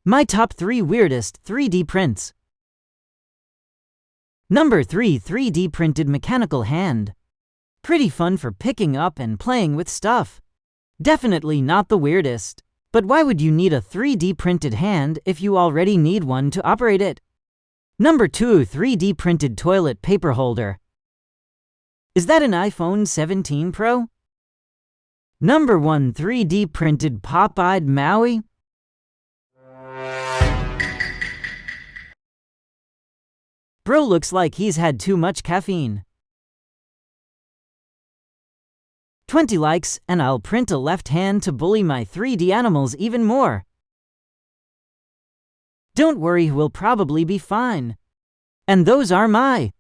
My top 3 weirdest 3D prints. Number 3. 3D printed mechanical hand. Pretty fun for picking up and playing with stuff. Definitely not the weirdest. But why would you need a 3D printed hand if you already need one to operate it? Number 2. 3D printed toilet paper holder. Is that an iPhone 17 Pro? Number 1. 3D printed pop-eyed Maui. Bro looks like he's had too much caffeine. 20 likes and I'll print a left hand to bully my 3D animals even more. Don't worry, we'll probably be fine. And those are my